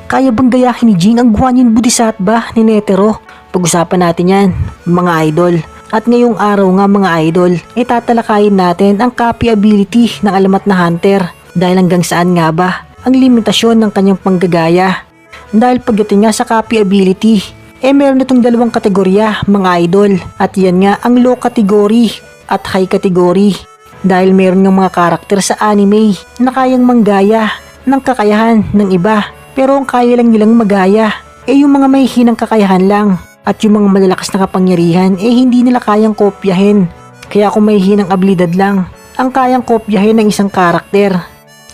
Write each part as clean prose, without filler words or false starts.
Kaya bang gayahin ni Jing ang Guanyin Bodhisattva ni Netero? Pag-usapan natin yan, mga idol. At ngayong araw nga mga idol, tatalakayin natin ang copy ability ng alamat na hunter. Dahil hanggang saan nga ba ang limitasyon ng kanyang panggagaya? Dahil pagdating nga sa copy ability, meron itong dalawang kategorya mga idol. At yan nga ang low category at high category. Dahil meron ng mga karakter sa anime na kayang manggaya ng kakayahan ng iba. Pero ang kaya lang nilang magaya yung mga may hinang kakayahan lang. At yung mga malalakas na kapangyarihan hindi nila kayang kopyahin. Kaya kung may hinang abilidad lang ang kayang kopyahin ng isang karakter,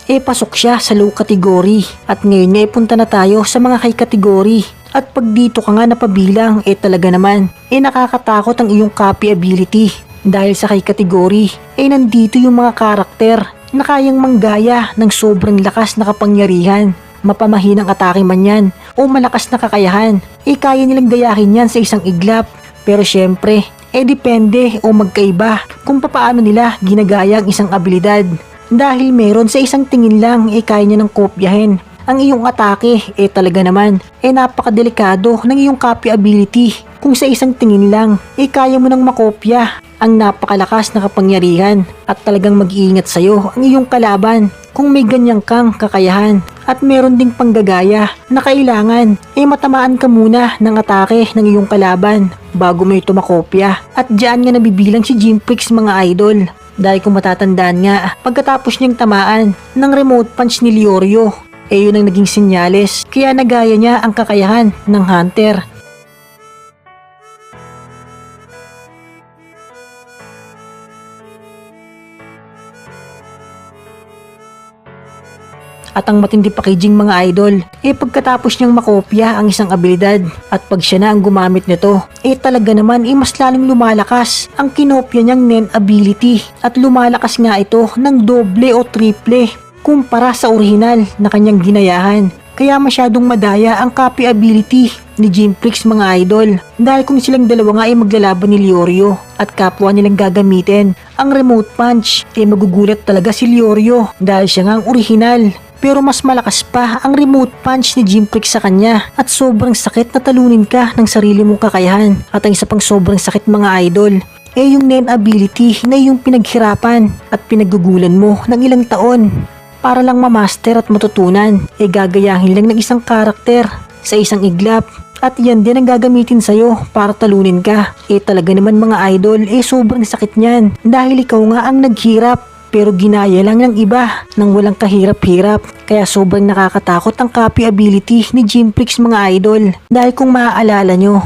pasok siya sa low category. At ngayon nga punta na tayo sa mga high category. At pag dito ka nga napabilang talaga naman nakakatakot ang iyong copy ability. Dahil sa high category nandito yung mga karakter na kayang manggaya ng sobrang lakas na kapangyarihan. Mapamahinang atake man yan o malakas na kakayahan, kaya nilang gayahin yan sa isang iglap. Pero syempre, depende o magkaiba kung papaano nila ginagaya ang isang abilidad. Dahil meron sa isang tingin lang kaya niya ng kopyahin ang iyong atake, talaga naman napakadelikado ng iyong copy ability. Kung sa isang tingin lang kaya mo nang makopya ang napakalakas na kapangyarihan at talagang mag-iingat sa'yo ang iyong kalaban kung may ganyang kang kakayahan. At meron ding panggagaya na kailangan matamaan ka muna ng atake ng iyong kalaban bago mo ito makopya. At diyan nga nabibilang si Jinprix mga idol. Dahil kung matatandaan nga, pagkatapos niyang tamaan ng remote punch ni Leorio, yun ang naging senyales kaya nagaya niya ang kakayahan ng hunter. At ang matindi pa kay Jing mga idol, pagkatapos niyang makopya ang isang abilidad at pag siya na ang gumamit nito, talaga naman mas lalong lumalakas ang kinopya niyang Nen ability. At lumalakas nga ito ng doble o triple kumpara sa orihinal na kanyang ginayahan. Kaya masyadong madaya ang copy ability ni Jinprix mga idol. Dahil kung silang dalawa nga maglalaban ni Leorio at kapwa nilang gagamitin ang remote punch, magugulat talaga si Leorio dahil siya nga ang orihinal. Pero mas malakas pa ang remote punch ni Jinprix sa kanya at sobrang sakit na talunin ka ng sarili mong kakayahan. At ang isa pang sobrang sakit mga idol, yung Nen ability na yung pinaghirapan at pinaggugulan mo ng ilang taon para lang mamaster at matutunan. Gagayahin lang ng isang karakter sa isang iglap. At yan din ang gagamitin sa'yo para talunin ka. Talaga naman mga idol, sobrang sakit niyan. Dahil ikaw nga ang naghirap pero ginaya lang ng iba nang walang kahirap-hirap. Kaya sobrang nakakatakot ang copy ability ni Jinprix mga idol. Dahil kung maaalala nyo,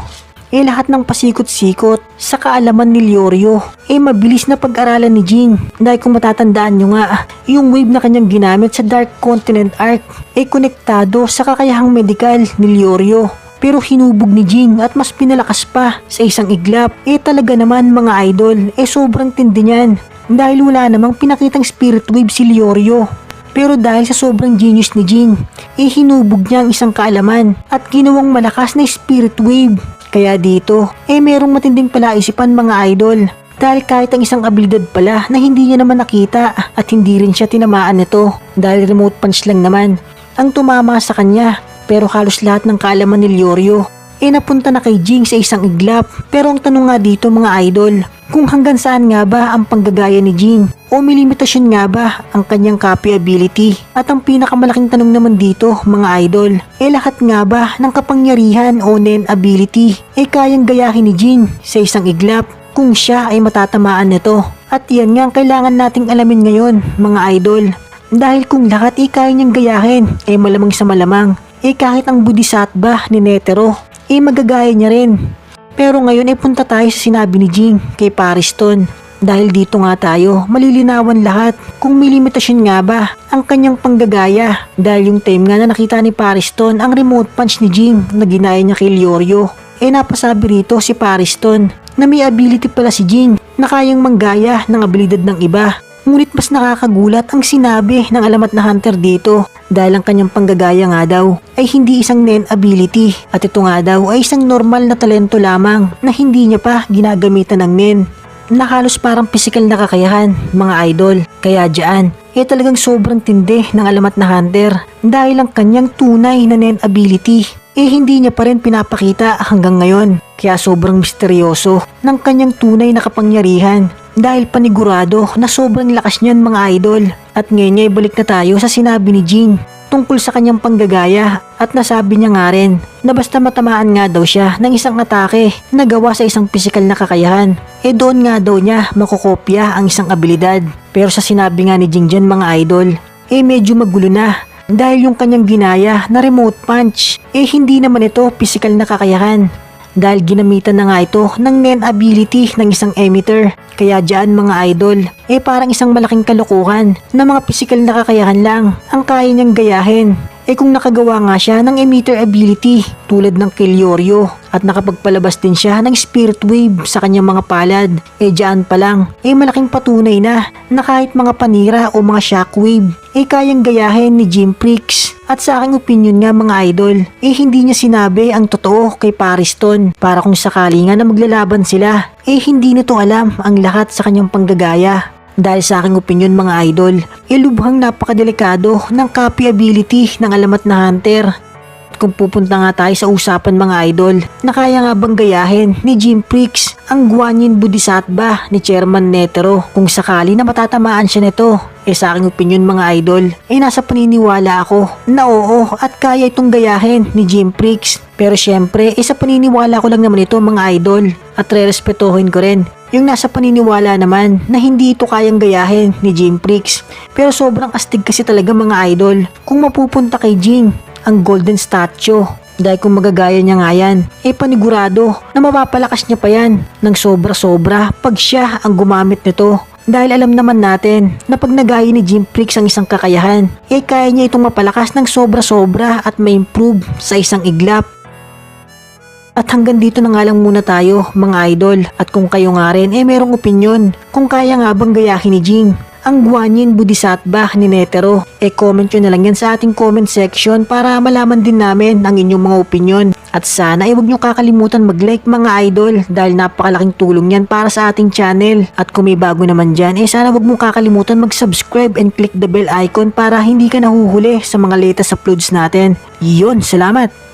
lahat ng pasikot-sikot sa kaalaman ni Leorio mabilis na pag-aralan ni Jing. Dahil kung matatandaan nyo nga, yung wave na kanyang ginamit sa Dark Continent Arc konektado sa kakayahang medikal ni Leorio. Pero hinubog ni Jing at mas pinalakas pa sa isang iglap. Talaga naman mga idol, sobrang tindi niyan. Dahil wala namang pinakitang spirit wave si Leorio. Pero dahil sa sobrang genius ni Jing, hinubog niya ang isang kaalaman at ginawang malakas na spirit wave. Kaya dito, merong matinding palaisipan mga idol. Dahil kahit ang isang abilidad pala na hindi niya naman nakita at hindi rin siya tinamaan nito dahil remote punch lang naman ang tumama sa kanya. Pero halos lahat ng kaalaman ni Leorio napunta na kay Jing sa isang iglap. Pero ang tanong nga dito mga idol, kung hanggang saan nga ba ang panggagaya ni Jing o may limitasyon nga ba ang kanyang copy ability? At ang pinakamalaking tanong naman dito mga idol, lahat nga ba ng kapangyarihan o Nen ability kayang gayahin ni Jing sa isang iglap kung siya ay matatamaan nito? At yan nga ang kailangan nating alamin ngayon mga idol. Dahil kung lahat kaya niyang gayahin malamang sa malamang kahit ang Bodhisattva ni Netero magagaya niya rin. Pero ngayon punta tayo sa sinabi ni Jing kay Pariston. Dahil dito nga tayo malilinawan lahat kung may limitasyon nga ba ang kanyang panggagaya. Dahil yung time nga na nakita ni Pariston ang remote punch ni Jing na ginaya niya kay Leorio, napasabi rito si Pariston na may ability pala si Jing na kayang manggaya ng abilidad ng iba. Ngunit mas nakakagulat ang sinabi ng alamat na hunter dito dahil ang kanyang panggagaya nga daw ay hindi isang Nen ability at ito nga daw ay isang normal na talento lamang na hindi niya pa ginagamitan ng Nen. Na halos parang pisikal na kakayahan mga idol. Kaya dyan talagang sobrang tindi ng alamat na hunter dahil ang kanyang tunay na nen ability hindi niya pa rin pinapakita hanggang ngayon. Kaya sobrang misteryoso ng kanyang tunay na kapangyarihan dahil panigurado na sobrang lakas niyan mga idol. At ngayon balik na tayo sa sinabi ni Jing tungkol sa kanyang panggagaya at nasabi niya nga rin na basta matamaan nga daw siya ng isang atake na gawa sa isang pisikal na kakayahan, doon nga daw niya makokopya ang isang abilidad. Pero sa sinabi nga ni Jing dyan mga idol, medyo magulo na dahil yung kanyang ginaya na remote punch, hindi naman ito pisikal na kakayahan. Dahil ginamitan na nga ito ng nen ability ng isang emitter. Kaya dyan mga idol, parang isang malaking kalokohan na mga pisikal na kakayahan lang ang kaya niyang gayahin. Kung nakagawa nga siya ng emitter ability tulad ng Kelyoryo at nakapagpalabas din siya ng spirit wave sa kanyang mga palad, dyan pa lang, malaking patunay na kahit mga panira o mga shockwave, kayang gayahin ni Jim Prix. At sa aking opinion nga mga idol, hindi niya sinabi ang totoo kay Pariston para kung sakali nga na maglalaban sila, hindi nito alam ang lahat sa kanyang panggagaya. Dahil sa aking opinion mga idol, lubhang napakadelikado ng copy ability ng alamat na hunter. Kung pupunta nga tayo sa usapan mga idol, na kaya nga bang gayahin ni Jim Prix ang Guanyin Bodhisattva ni Chairman Netero kung sakali na matatamaan siya nito? Sa aking opinion mga idol, nasa paniniwala ako na oo at kaya itong gayahin ni Jim Prix. Pero syempre, sa paniniwala ko lang naman ito mga idol at re-respetuhin ko rin yung nasa paniniwala naman na hindi ito kayang gayahin ni Jim Prix. Pero sobrang astig kasi talaga mga idol kung mapupunta kay Jing ang golden statue. Dahil kung magagaya niya nga yan, panigurado na mapapalakas niya pa yan ng sobra-sobra pag siya ang gumamit nito. Dahil alam naman natin na pag nagaya ni Jim Prix ang isang kakayahan, kaya niya itong mapalakas ng sobra-sobra at ma-improve sa isang iglap. At hanggang dito na nga lang muna tayo mga idol. At kung kayo nga rin merong opinyon kung kaya nga bang gayahin ni Jing ang Guanyin Bodhisattva ni Netero, comment nyo na lang yan sa ating comment section para malaman din namin ang inyong mga opinyon. At sana huwag nyo kakalimutan mag-like mga idol dahil napakalaking tulong yan para sa ating channel. At kung may bago naman dyan, sana huwag mong kakalimutan mag-subscribe and click the bell icon para hindi ka nahuhuli sa mga latest uploads natin. Yun, salamat!